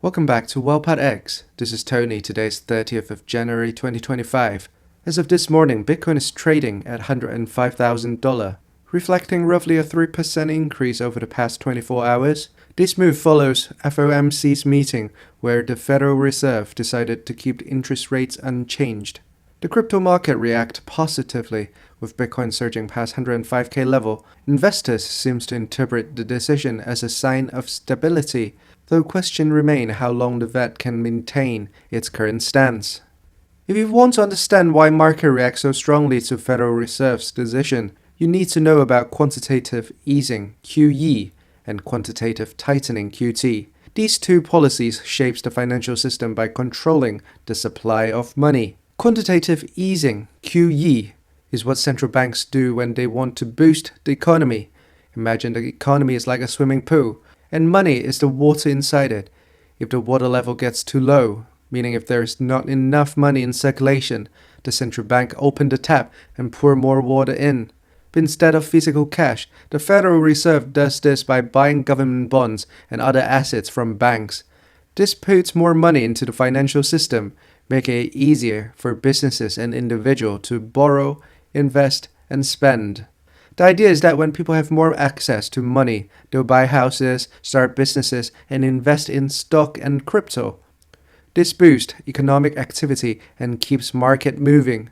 Welcome back to WellPad X. This is Tony. Today is 30th of January 2025. As of this morning, Bitcoin is trading at $105,000, reflecting roughly a 3% increase over the past 24 hours. This move follows FOMC's meeting, where the Federal Reserve decided to keep interest rates unchanged. The crypto market reacted positively, with Bitcoin surging past 105k level. Investors seem to interpret the decision as a sign of stability, though questions remain how long the Fed can maintain its current stance. If you want to understand why market reacts so strongly to Federal Reserve's decision, you need to know about quantitative easing (QE) and quantitative tightening (QT). These two policies shape the financial system by controlling the supply of money. Quantitative easing (QE) is what central banks do when they want to boost the economy. Imagine the economy is like a swimming pool, and money is the water inside it. If the water level gets too low, meaning if there is not enough money in circulation, the central bank opens the tap and pour more water in. But instead of physical cash, the Federal Reserve does this by buying government bonds and other assets from banks. This puts more money into the financial system, making it easier for businesses and individuals to borrow, invest, and spend. The idea is that when people have more access to money, they'll buy houses, start businesses, and invest in stock and crypto. This boosts economic activity and keeps market moving.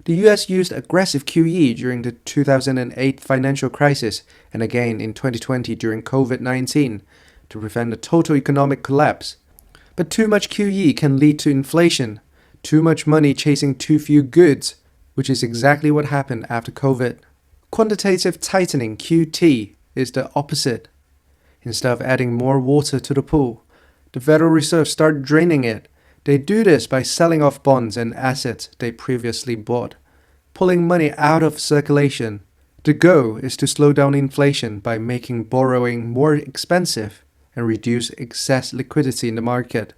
The US used aggressive QE during the 2008 financial crisis and again in 2020 during COVID-19 to prevent a total economic collapse. But too much QE can lead to inflation, too much money chasing too few goods, which is exactly what happened after COVID. Quantitative tightening (QT) is the opposite. Instead of adding more water to the pool, the Federal Reserve started draining it. They do this by selling off bonds and assets they previously bought, pulling money out of circulation. The goal is to slow down inflation by making borrowing more expensive and reduce excess liquidity in the market.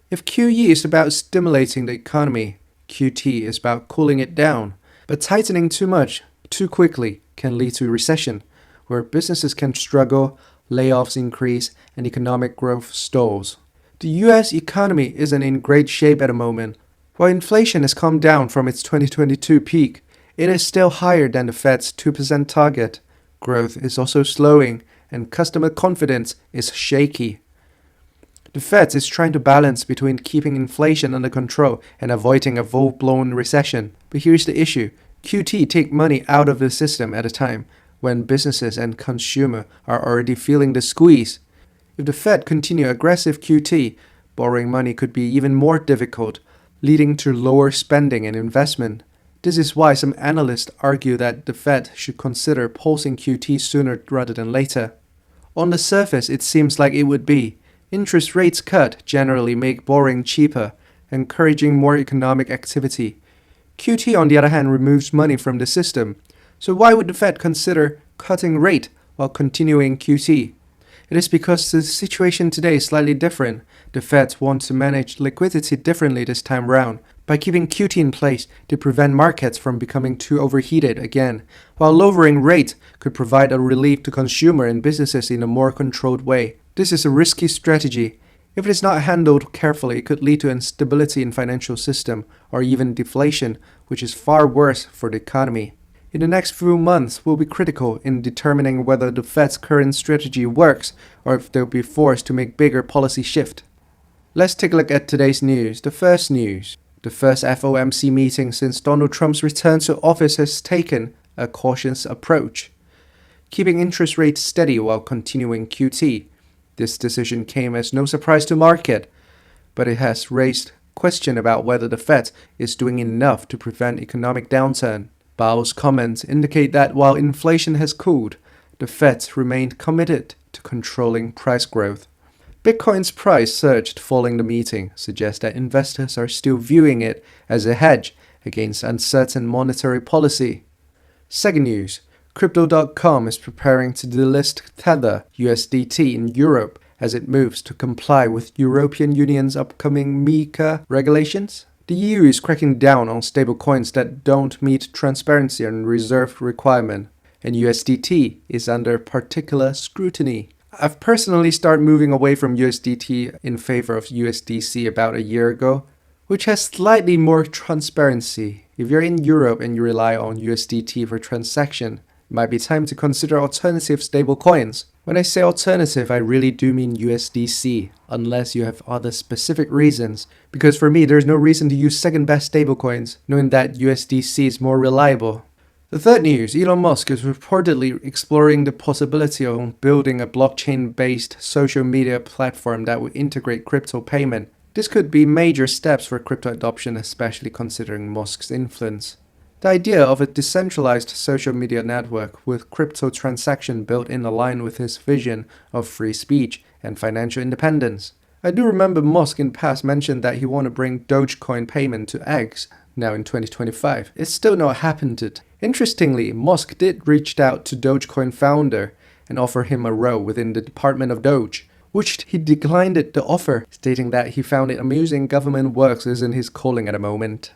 If QE is about stimulating the economy, QT is about cooling it down. But tightening too much, too quickly, can lead to recession, where businesses can struggle, layoffs increase, and economic growth stalls. The US economy isn't in great shape at the moment. While inflation has come down from its 2022 peak, it is still higher than the Fed's 2% target. Growth is also slowing, and customer confidence is shaky. The Fed is trying to balance between keeping inflation under control and avoiding a full-blown recession. But here's the issue. QT take money out of the system at a time when businesses and consumers are already feeling the squeeze. If the Fed continue aggressive QT, borrowing money could be even more difficult, leading to lower spending and investment. This is why some analysts argue that the Fed should consider pausing QT sooner rather than later. On the surface, it seems like it would be. Interest rates cut generally make borrowing cheaper, encouraging more economic activity. QT, on the other hand, removes money from the system. So why would the Fed consider cutting rate while continuing QT? It is because the situation today is slightly different. The Fed wants to manage liquidity differently this time around. By keeping QT in place, they prevent markets from becoming too overheated again, while lowering rate could provide a relief to consumers and businesses in a more controlled way. This is a risky strategy. If it is not handled carefully, it could lead to instability in financial system or even deflation, which is far worse for the economy. In the next few months will be critical in determining whether the Fed's current strategy works or if they'll be forced to make bigger policy shift. Let's take a look at today's news. The first news. The first FOMC meeting since Donald Trump's return to office has taken a cautious approach, keeping interest rates steady while continuing QT. This decision came as no surprise to market, but it has raised question about whether the Fed is doing enough to prevent economic downturn. Powell's comments indicate that while inflation has cooled, the Fed remained committed to controlling price growth. Bitcoin's price surged following the meeting, suggests that investors are still viewing it as a hedge against uncertain monetary policy. Second news. Crypto.com is preparing to delist Tether USDT in Europe as it moves to comply with European Union's upcoming MiCA regulations. The EU is cracking down on stablecoins that don't meet transparency and reserve requirements, and USDT is under particular scrutiny. I've personally started moving away from USDT in favor of USDC about a year ago, which has slightly more transparency. If you're in Europe and you rely on USDT for transaction, it might be time to consider alternative stablecoins. When I say alternative, I really do mean USDC, unless you have other specific reasons. Because for me, there's no reason to use second best stablecoins, knowing that USDC is more reliable. The third news, Elon Musk is reportedly exploring the possibility of building a blockchain-based social media platform that would integrate crypto payment. This could be major steps for crypto adoption, especially considering Musk's influence. The idea of a decentralized social media network with crypto transaction built in line with his vision of free speech and financial independence. I do remember Musk in the past mentioned that he wanted to bring Dogecoin payment to X, now in 2025. It's still not happened. Interestingly, Musk did reach out to Dogecoin founder and offer him a role within the Department of Doge, which he declined the offer, stating that he found it amusing government works isn't his calling at the moment.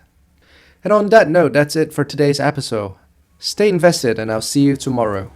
And on that note, that's it for today's episode. Stay invested and I'll see you tomorrow.